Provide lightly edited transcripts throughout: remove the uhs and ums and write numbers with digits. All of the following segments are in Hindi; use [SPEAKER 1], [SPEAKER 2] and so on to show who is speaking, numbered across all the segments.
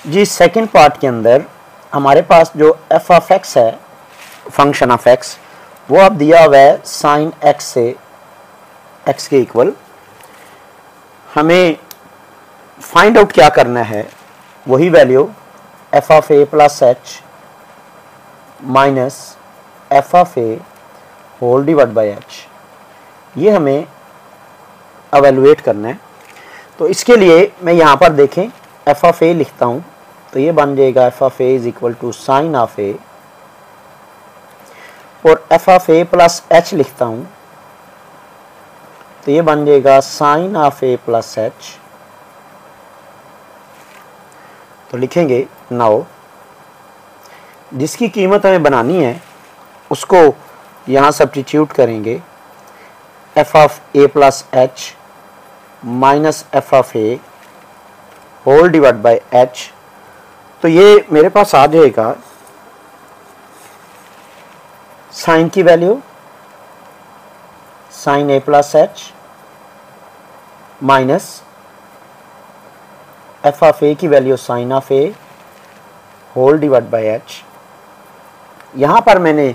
[SPEAKER 1] जी सेकंड पार्ट के अंदर हमारे पास जो एफ ऑफ एक्स है, फंक्शन ऑफ एक्स, वो अब दिया हुआ है साइन एक्स से एक्स के इक्वल। हमें फाइंड आउट क्या करना है, वही value f of A plus H minus F of A whole divide by H, ये हमें एवेलुएट करना है। तो इसके लिए मैं यहाँ पर देखें एफ ऑफ ए लिखता हूँ, तो ये बन जाएगा F of A is equal to sine of A, और F of A plus H लिखता हूँ, तो ये बन जाएगा sine of A plus H. तो लिखेंगे नाउ जिसकी कीमत हमें बनानी है उसको यहाँ सब्स्टिट्यूट करेंगे, F of A plus H minus F of A whole divide by H. तो ये मेरे पास आ जाएगा साइन की value sine A plus H minus F of A की value sine of A whole divide by H. यहाँ पर मैंने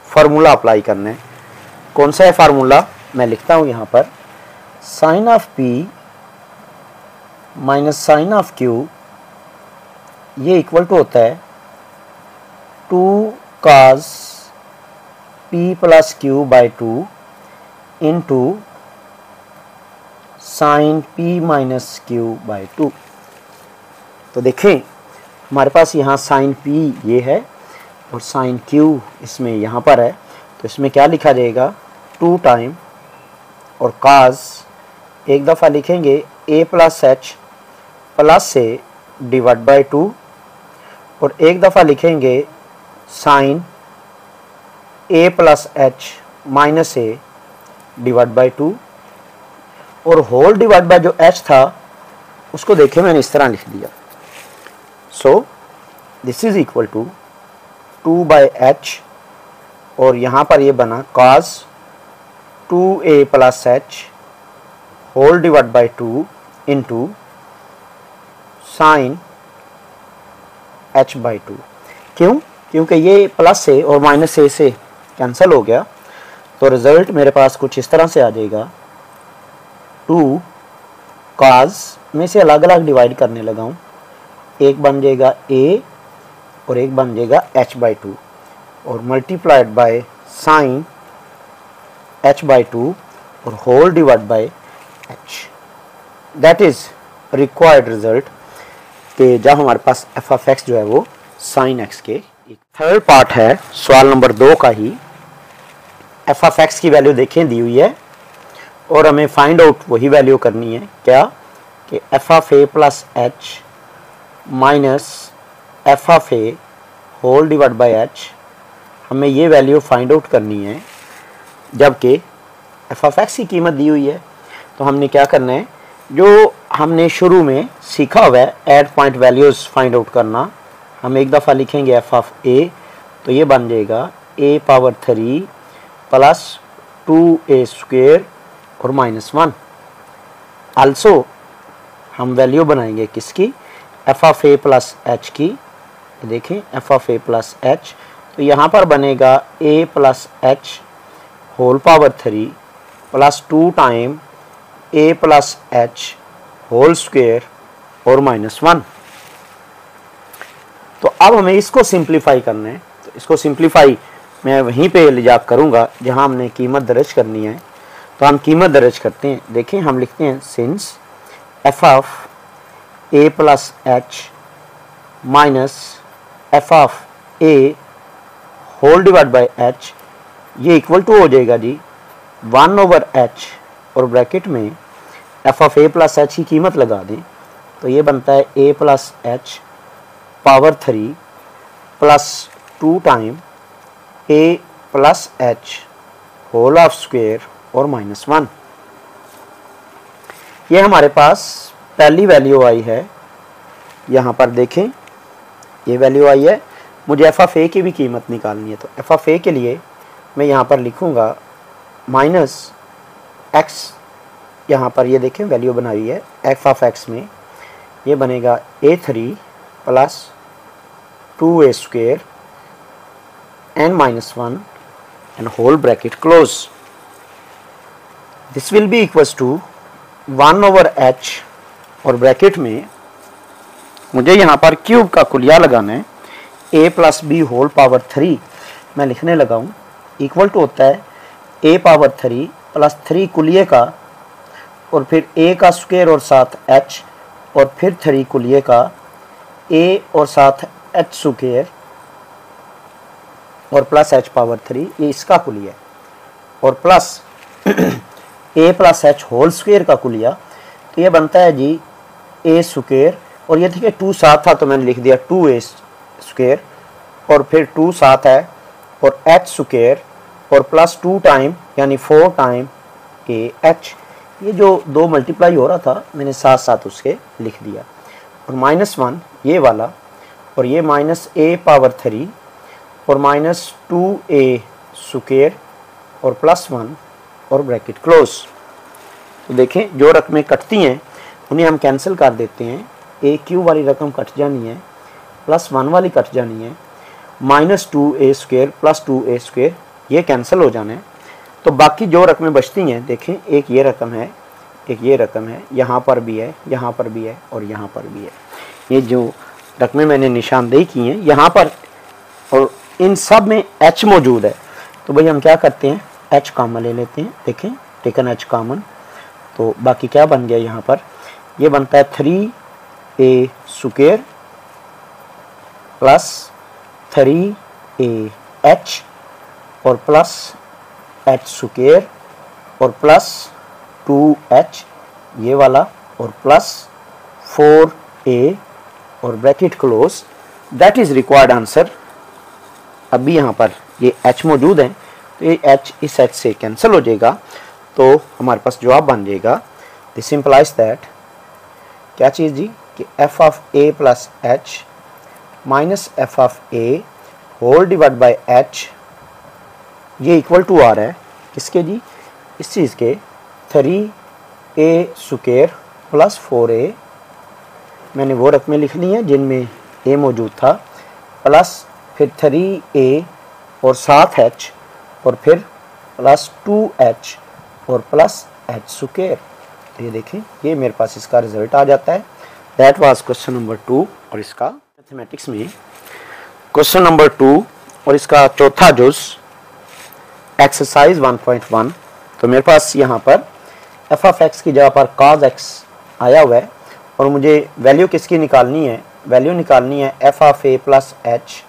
[SPEAKER 1] फार्मूला अप्लाई करना है। कौन सा है फार्मूला, मैं लिखता हूँ यहाँ पर, sine of p minus sine of q, ये इक्वल टू होता है 2 cos p plus q by 2 into sine p minus q by 2। तो देखें हमारे पास यहाँ साइन p ये है और साइन q इसमें यहाँ पर है, तो इसमें क्या लिखा जाएगा 2 टाइम, और cos एक दफ़ा लिखेंगे a प्लस एच प्लस से डिवाइड बाई 2, और एक दफ़ा लिखेंगे sine a plus H minus a divide by 2, और होल डिवाइड बाई जो h था उसको देखें मैंने इस तरह लिख दिया। So this is equal to 2 by h, और यहाँ पर ये बना cos 2a plus H whole divide by 2 into sine h by 2। क्यों? क्योंकि ये प्लस से और माइनस से कैंसिल हो गया, तो रिजल्ट मेरे पास कुछ इस तरह से आ जाएगा 2 cos में से अलग अलग डिवाइड करने लगा हूँ, एक बन जाएगा a और एक बन जाएगा h बाई 2, और multiplied by sine h by 2 और whole divide by h। That is required result कि जब हमारे पास एफ ऑफ एक्स जो है वो साइन एक्स के। एक थर्ड पार्ट है सवाल नंबर 2 का ही। एफ ऑफ एक्स की वैल्यू देखें दी हुई है और हमें फाइंड आउट वही वैल्यू करनी है, क्या कि f of A plus H minus F of A whole divide by h, हमें ये वैल्यू फाइंड आउट करनी है। जबकि एफ ऑफ एक्स की कीमत दी हुई है, तो हमने क्या करना है, जो हमने शुरू में सीखा हुआ है add point values find out करना, हम एक दफ़ा लिखेंगे एफ ऑफ ए, तो ये बन जाएगा a power 3 plus 2a square और माइनस 1। आल्सो हम वैल्यू बनाएंगे किसकी, f of A plus H की। देखें f of A plus H, तो यहाँ पर बनेगा a plus H whole power 3 plus 2 time a plus H whole square और माइनस 1। तो अब हमें इसको सिंप्लीफाई करना है, तो इसको सिंप्लीफाई मैं वहीं पे ले जा करूँगा जहाँ हमने कीमत दर्ज करनी है। तो हम कीमत दर्ज करते हैं। देखें हम लिखते हैं since F of A plus H minus F of A whole divide by H, ये इक्वल टू हो जाएगा जी 1 ओवर एच, और ब्रैकेट में F of A plus H की कीमत लगा दें, तो ये बनता है A plus H power 3 plus 2 time A plus H whole of square और माइनस 1। ये हमारे पास पहली वैल्यू आई है। यहाँ पर देखें ये वैल्यू आई है, मुझे एफ ऑफ ए की भी कीमत निकालनी है। तो एफ ऑफ ए के लिए मैं यहाँ पर लिखूँगा माइनस एक्स, यहाँ पर ये देखें वैल्यू बनाई है एफ ऑफ एक्स में ये बनेगा a3 plus 2a² n-1 and whole bracket close. This will be equals to 1/h और ब्रैकेट में मुझे यहाँ पर क्यूब का कुलिया लगाना है a plus b whole power 3 मैं लिखने लगा हूँ इक्वल टू होता है a पावर 3 प्लस 3 कुलिये का और फिर a का स्क्वायर और साथ h और फिर 3 कुलिये का a और साथ h स्क्वायर और प्लस h पावर 3 ये इसका कुलिया है और plus a plus h whole square का कुलिया तो ये बनता है जी a स्क्वायर और ये देखिए 2 साथ था तो मैंने लिख दिया 2a स्क्वायर और फिर 2 साथ है और h स्क्वायर और प्लस 2 टाइम यानी 4 टाइम ah ये जो 2 मल्टीप्लाई हो रहा था मैंने साथ साथ उसके लिख दिया और -1 ये वाला और ये माइनस a पावर 3 और माइनस 2a स्क्वायर और प्लस 1 और ब्रैकेट क्लोज। तो देखें जो रकमें कटती हैं उन्हें हम कैंसिल कर देते हैं। a क्यूब वाली रकम कट जानी है प्लस 1 वाली कट जानी है minus 2a square plus 2a square ये कैंसिल हो जाना है। तो बाकी जो रकमें बचती हैं देखें एक ये रकम है एक ये रकम है यहाँ पर भी है यहाँ पर भी है और यहाँ पर भी है। ये जो रकमें मैंने निशानदेही की हैं यहाँ पर और इन सब में h मौजूद है तो भाई हम क्या करते हैं h कॉमन ले लेते हैं। देखें टेकन h कॉमन तो बाकी क्या बन गया यहाँ पर ये बनता है 3a स्क्वायर प्लस 3ah और प्लस h स्क्वायर और प्लस 2h ये वाला और प्लस 4a और bracket close that is required answer. अभी यहाँ पर ये h मौजूद है तो ये h इस h से कैंसिल हो जाएगा तो हमारे पास जवाब बन जाएगा दिस इंप्लाइज दैट क्या चीज़ जी कि f of a plus h minus f of a whole divide by h ये इक्वल टू आ रहा है किसके जी इस चीज़ के 3a स्क्वायर प्लस 4a मैंने वो रकमें लिख ली हैं जिनमें a मौजूद था प्लस फिर 3a और साथ h और फिर प्लस 2h और प्लस h स्क्वायर। ये देखें ये मेरे पास इसका रिजल्ट आ जाता है। दैट वाज क्वेश्चन नंबर 2 और इसका मैथमेटिक्स में क्वेश्चन नंबर 2 और इसका चौथा जुज एक्सरसाइज 1.1। तो मेरे पास यहाँ पर f ऑफ x की जगह पर cos x आया हुआ है और मुझे वैल्यू किसकी निकालनी है वैल्यू निकालनी है f of a plus h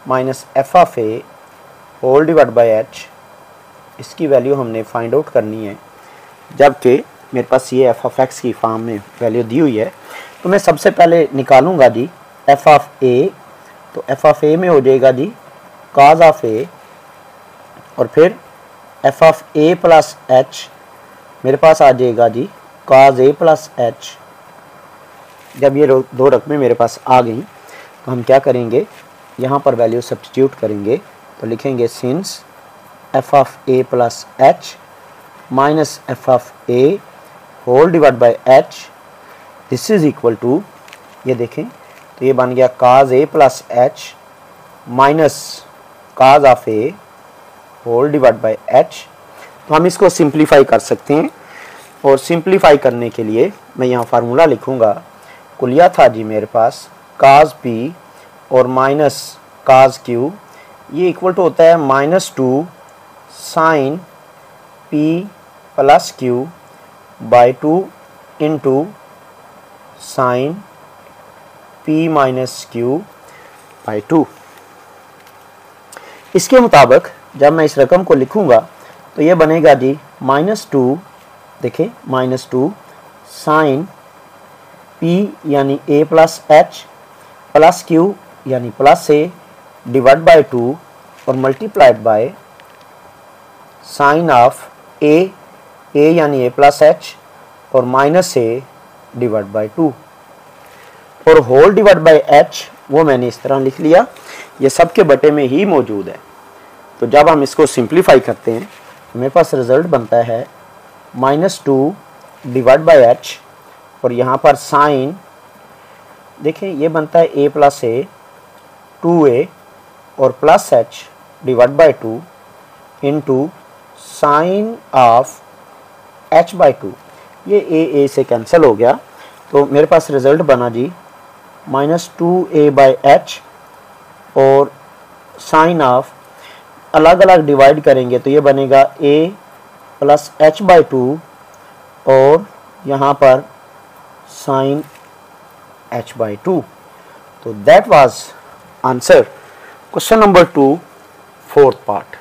[SPEAKER 1] minus f of a whole divide by h इसकी वैल्यू हमने फाइंड आउट करनी है जबकि मेरे पास ये f ऑफ x की फॉर्म में वैल्यू दी हुई है। तो मैं सबसे पहले निकालूंगा जी f ऑफ a तो f ऑफ a में हो जाएगा जी cos ऑफ a और फिर f of a plus h मेरे पास आ जाएगा जी cos a प्लस h। जब ये दो रकमें मेरे पास आ गई तो हम क्या करेंगे यहाँ पर वैल्यू सब्स्टिट्यूट करेंगे तो लिखेंगे since f of a plus h minus f of a whole divide by h this is equal to ये देखें तो ये बन गया cos a plus h minus cos of a whole divide by h। तो हम इसको सिंप्लीफाई कर सकते हैं और सिंप्लीफाई करने के लिए मैं यहाँ फार्मूला लिखूँगा कुलिया था जी मेरे पास cos p और माइनस cos q ये इक्वल टू होता है -2 sine p plus q by 2 into sine p minus q by 2। इसके मुताबिक जब मैं इस रकम को लिखूंगा तो ये बनेगा जी -2 देखें -2 साइन p यानी a plus h plus q यानी प्लस a डिवाइड बाई 2 और multiplied by sign of a यानी a प्लस h और माइनस a डिवाइड बाई 2 और होल डिवाइड बाई h वो मैंने इस तरह लिख लिया ये सब के बटे में ही मौजूद है। तो जब हम इसको सिंप्लीफाई करते हैं तो मेरे पास रिजल्ट बनता है -2 डिवाइड बाई h और यहाँ पर साइन देखें ये बनता है a प्लस ए 2a और plus h divide by 2 into sign of h by 2। ये a से कैंसिल हो गया, तो मेरे पास रिजल्ट बना जी -2a बाई h और साइन ऑफ अलग अलग डिवाइड करेंगे तो ये बनेगा a प्लस h बाई 2 और यहाँ पर साइन h बाई 2। तो that was answer question number 2 4th part.